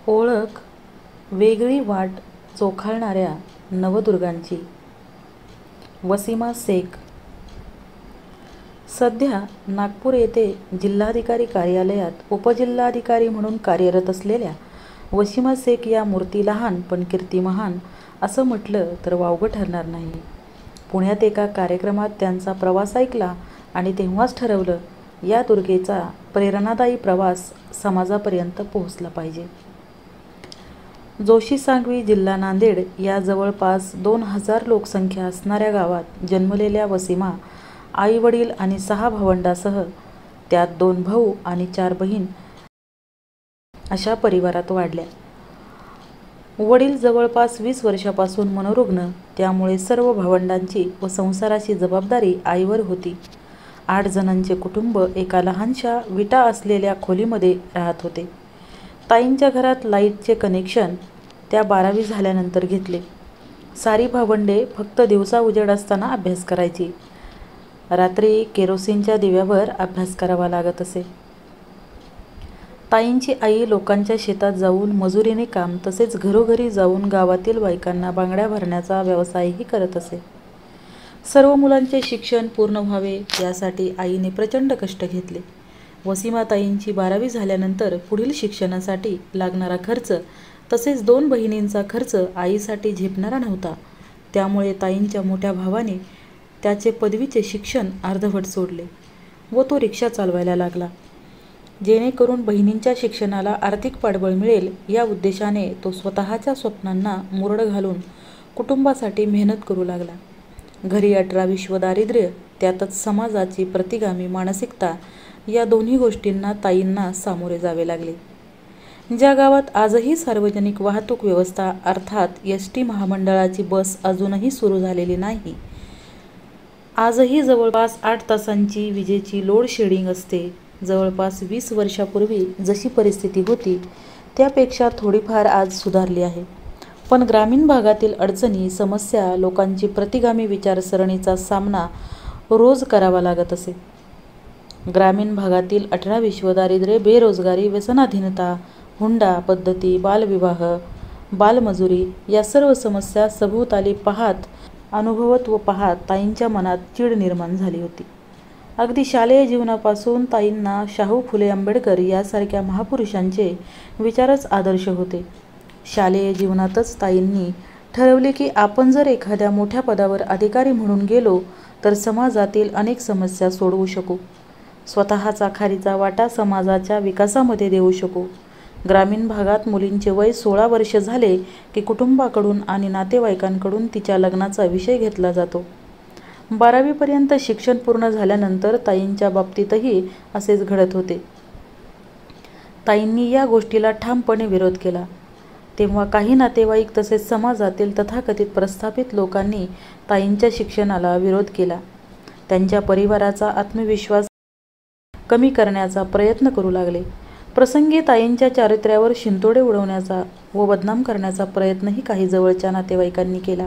ओळख वेगळी वाट चोखाळणाऱ्या नवदुर्गांची. वसीमा शेख सध्या नागपूर येथे जिल्हाधिकारी कार्यालयात उपजिल्हाधिकारी म्हणून कार्यरत असलेल्या वसीमा शेख या मूर्ती लहान पण कीर्ती महान असं म्हटलं तर वावगं ठरणार नाही. पुण्यात एका कार्यक्रमात त्यांचा प्रवास ऐकला आणि तेव्हाच ठरवलं, या दुर्गेचा प्रेरणादायी प्रवास समाजापर्यंत पोहोचला पाहिजे. जोशी सांगवी, जिल्हा नांदेड या जवळपास 2000 लोकसंख्या असणाऱ्या गावात जन्मलेल्या वसीमा आई वडील आणि 6 भावंडांसह, त्यात 2 भाऊ आणि 4 बहीण अशा परिवारात वाढल्या. वडील जवळपास 20 वर्षापासून मनोरुग्ण, त्यामुळे सर्व भावंडांची व संसाराची जबाबदारी आईवर होती. 8 जणांचे कुटुंब एका लहानशा विटा असलेल्या खोलीमध्ये राहत होते. ताईंच्या घरात लाईटचे कनेक्शन त्या 12वी झाल्यानंतर घेतले. सारी भावंडे फक्त दिवसा उजेड असताना अभ्यास करायची. रात्री केरोसिनच्या दिव्यावर अभ्यास करावा लागत असे. ताईंची आई लोकांच्या शेतात जाऊन मजुरीने काम तसेच घरोघरी जाऊन गावातील बायकांना बांगड्या भरण्याचा व्यवसायही करत असे. सर्व मुलांचे शिक्षण पूर्ण व्हावे यासाठी आईने प्रचंड कष्ट घेतले. वसीमा ताईंची 12वी झाल्यानंतर पुढील शिक्षणासाठी लागणारा खर्च तसेच 2 बहिणींचा खर्च आईसाठी झेपणारा नव्हता. त्यामुळे ताईंच्या मोठ्या भावाने त्याचे पदवीचे शिक्षण अर्धवट सोडले व तो रिक्षा चालवायला लागला. जेणेकरून बहिणींच्या शिक्षणाला आर्थिक पाठबळ मिळेल या उद्देशाने तो स्वतःच्या स्वप्नांना मुरड घालून कुटुंबासाठी मेहनत करू लागला. घरी 18 विश्व दारिद्र्य, त्यातच समाजाची प्रतिगामी मानसिकता या दोन्ही गोष्टींना ताईंना सामोरे जावे लागले. ज्या गावात आजही सार्वजनिक वाहतूक व्यवस्था अर्थात एस.टी. महामंडळाची बस अजूनही सुरू झालेली नाही, आजही जवळपास 8 तासांची विजेची लोड शेडिंग असते. जवळपास 20 वर्षापूर्वी जशी परिस्थिती होती त्यापेक्षा थोडीफार आज सुधारली आहे. पण ग्रामीण भागातील अडचणी, समस्या, लोकांची प्रतिगामी विचारसरणीचा सामना रोज करावा लागत असे. ग्रामीण भागातील 18 विश्व दारिद्र्य, बेरोजगारी, व्यसनाधीनता, हुंडा पद्धती, बालविवाह, बालमजुरी या सर्व समस्या सभोवताली पाहत, अनुभवत व पाहत ताईंच्या मनात चीड निर्माण झाली होती. अगदी शालेय जीवनापासून ताईंना शाहू फुले आंबेडकर यासारख्या महापुरुषांचे विचारच आदर्श होते. शालेय जीवनातच ताईंनी ठरवले की आपण जर एखाद्या मोठ्या पदावर अधिकारी म्हणून गेलो तर समाजातील अनेक समस्या सोडवू शकू, स्वतःचा खारीचा वाटा समाजाच्या विकासामध्ये देऊ शकू. ग्रामीण भागात मुलींचे वय 16 वर्ष झाले की कुटुंबाकडून आणि नातेवाईकांकडून तिच्या लग्नाचा विषय घेतला जातो. 12वी पर्यंत शिक्षण पूर्ण झाल्यानंतर ताईंच्या बाबतीतही असेच घडत होते. ताईंनी या गोष्टीला ठामपणे विरोध केला. तेव्हा काही नातेवाईक तसेच समाजातील तथाकथित प्रस्थापित लोकांनी ताईंच्या शिक्षणाला विरोध केला. त्यांच्या परिवाराचा आत्मविश्वास कमी करण्याचा प्रयत्न करू लागले. प्रसंगी ताईंच्या चारित्र्यावर शिंतोडे उडवण्याचा व बदनाम करण्याचा प्रयत्नही काही जवळच्या नातेवाईकांनी केला.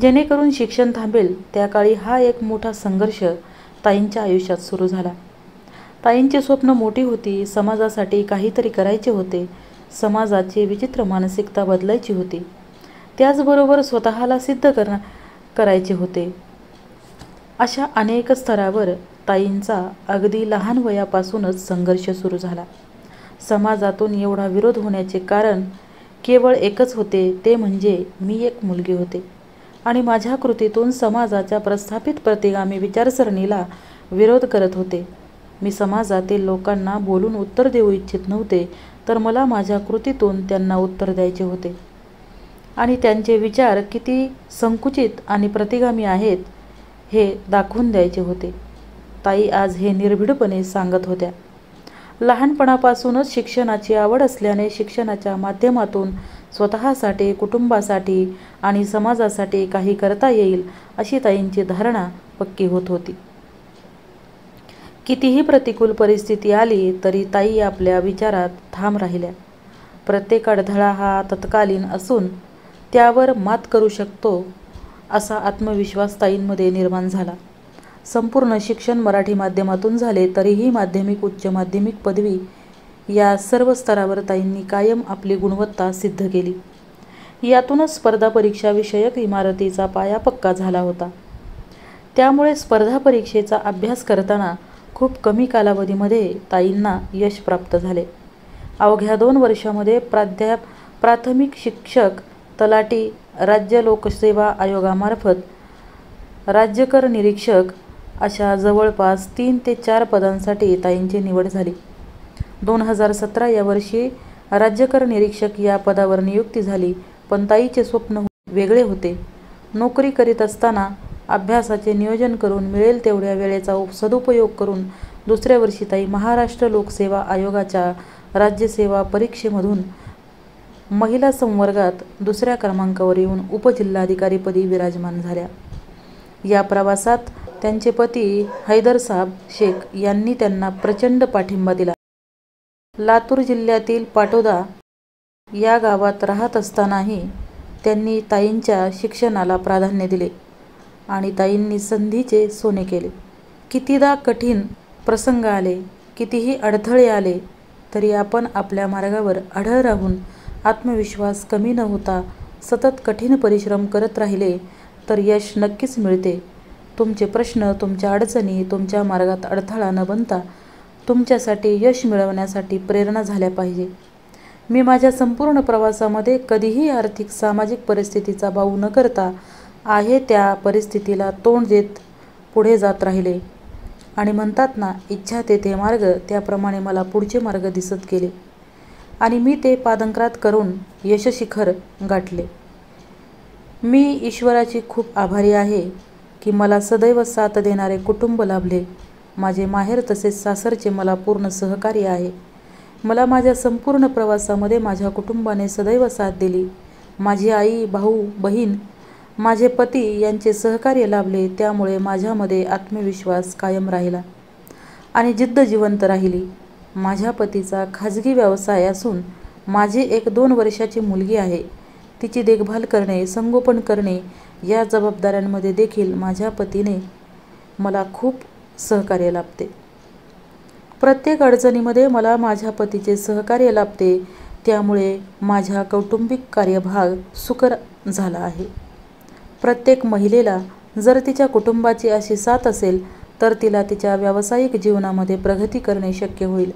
जेणेकरून शिक्षण थांबेल. त्या काळी हा एक मोठा संघर्ष ताईंच्या आयुष्यात सुरू झाला. ताईंची स्वप्न मोठी होती. समाजासाठी काहीतरी करायचे होते. समाजाची विचित्र मानसिकता बदलायची होती. त्याचबरोबर स्वतःला सिद्ध करायचे होते. अशा अनेक स्तरावर ताईंचा अगदी लहान वयापासूनच संघर्ष सुरू झाला. समाजातून एवढा विरोध होण्याचे कारण केवळ एकच होते, ते म्हणजे मी एक मुलगी होते आणि माझ्या कृतीतून समाजाच्या प्रस्थापित प्रतिगामी विचारसरणीला विरोध करत होते. मी समाजातील लोकांना बोलून उत्तर देऊ इच्छित नव्हते, तर मला माझ्या कृतीतून त्यांना उत्तर द्यायचे होते आणि त्यांचे विचार किती संकुचित आणि प्रतिगामी आहेत हे दाखवून द्यायचे होते. ताई आज हे निर्भीडपणे सांगत होत्या. लहानपणापासूनच शिक्षणाची आवड असल्याने शिक्षणाच्या माध्यमातून स्वतःसाठी, कुटुंबासाठी आणि समाजासाठी काही करता येईल अशी ताईंची धारणा पक्की होत होती. कितीही प्रतिकूल परिस्थिती आली तरी ताई आपल्या विचारात ठाम राहिल्या. प्रत्येक अडथळा हा तत्कालीन असून त्यावर मात करू शकतो असा आत्मविश्वास ताईंमध्ये निर्माण झाला. संपूर्ण शिक्षण मराठी माध्यमातून झाले तरीही माध्यमिक, उच्च माध्यमिक पदवी या सर्व स्तरावर ताईंनी कायम आपली गुणवत्ता सिद्ध केली. यातूनच स्पर्धा परीक्षा विषयक इमारतीचा पाया पक्का झाला होता. त्यामुळे स्पर्धा परीक्षेचा अभ्यास करताना खूप कमी कालावधीमध्ये ताईंना यश प्राप्त झाले. अवघ्या 2 वर्षामध्ये प्राथमिक शिक्षक, तलाठी, राज्य लोकसेवा आयोगामार्फत राज्य कर निरीक्षक अशा जवळपास 3 ते 4 पदांसाठी ताईंची निवड झाली. 2017 या वर्षी राज्य कर निरीक्षक या पदावर नियुक्ती झाली. पण ताईचे स्वप्न वेगळे होते. नोकरी करीत असताना अभ्यासाचे नियोजन करून मिळेल तेवढ्या वेळेचा सदुपयोग करून दुसऱ्या वर्षी ताई महाराष्ट्र लोकसेवा आयोगाच्या राज्यसेवा परीक्षेमधून महिला संवर्गात 2ऱ्या क्रमांकावर येऊन उपजिल्हाधिकारीपदी विराजमान झाल्या. या प्रवासात त्यांचे पती हैदरसाब शेख यांनी त्यांना प्रचंड पाठिंबा दिला. लातूर जिल्ह्यातील पाटोदा या गावात राहत असतानाही त्यांनी ताईंच्या शिक्षणाला प्राधान्य दिले आणि ताईंनी संधीचे सोने केले. कितीदा कठीण प्रसंग आले, कितीही अडथळे आले तरी आपण आपल्या मार्गावर अढळ राहून आत्मविश्वास कमी न होता सतत कठीण परिश्रम करत राहिले तर यश नक्कीच मिळते. तुमचे प्रश्न, तुमच्या अडचणी तुमच्या मार्गात अडथळा न बनता तुमच्यासाठी यश मिळवण्यासाठी प्रेरणा झाल्या पाहिजे. मी माझ्या संपूर्ण प्रवासामध्ये कधीही आर्थिक सामाजिक परिस्थितीचा बाऊ न करता आहे त्या परिस्थितीला तोंड देत पुढे जात राहिले आणि म्हणतात ना, इच्छा तेथे मार्ग, त्याप्रमाणे मला पुढचे मार्ग दिसत गेले आणि मी ते पादांक्रात करून यशशिखर गाठले. मी ईश्वराची खूप आभारी आहे की मला सदैव साथ देणारे कुटुंब लाभले. माझे माहेर तसेच सासरचे मला पूर्ण सहकार्य आहे. मला माझ्या संपूर्ण प्रवासामध्ये माझ्या कुटुंबाने सदैव साथ दिली. माझी आई, भाऊ, बहीण, माझे पती यांचे सहकार्य लाभले. त्यामुळे माझ्यामध्ये आत्मविश्वास कायम राहिला आणि जिद्द जिवंत राहिली. माझ्या पतीचा खाजगी व्यवसाय असून माझी एक 2 वर्षाची मुलगी आहे. तिची देखभाल करणे, संगोपन करणे या जबाबदाऱ्यांमध्ये देखील माझ्या पतीने मला खूप सहकार्य लाभते. प्रत्येक अडचणीमध्ये मला माझ्या पतीचे सहकार्य लाभते. त्यामुळे माझ्या कौटुंबिक कार्यभाग सुकर झाला आहे. प्रत्येक महिलेला जर तिच्या कुटुंबाची अशी साथ असेल तर तिला तिच्या व्यावसायिक जीवनामध्ये प्रगती करणे शक्य होईल,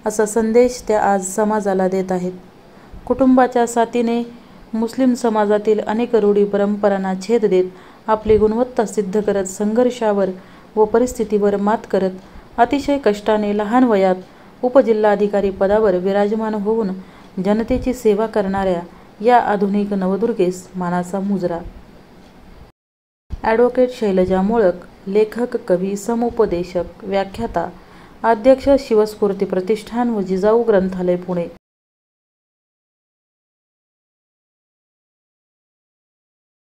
असा संदेश त्या आज समाजाला देत आहेत. कुटुंबाच्या साथीने मुस्लिम समाजातील अनेक रूढी परंपरांना छेद देत आपली गुणवत्ता सिद्ध करत संघर्षावर व परिस्थितीवर मात करत अतिशय कष्टाने लहान वयात उपजिल्हाधिकारी पदावर विराजमान होऊन जनतेची सेवा करणाऱ्या या आधुनिक नवदुर्गेस मानाचा मुजरा. ॲडव्होकेट शैलजा मोळक, लेखक, कवी, समुपदेशक, व्याख्याता, अध्यक्ष शिवस्फूर्ती प्रतिष्ठान व जिजाऊ ग्रंथालय पुणे.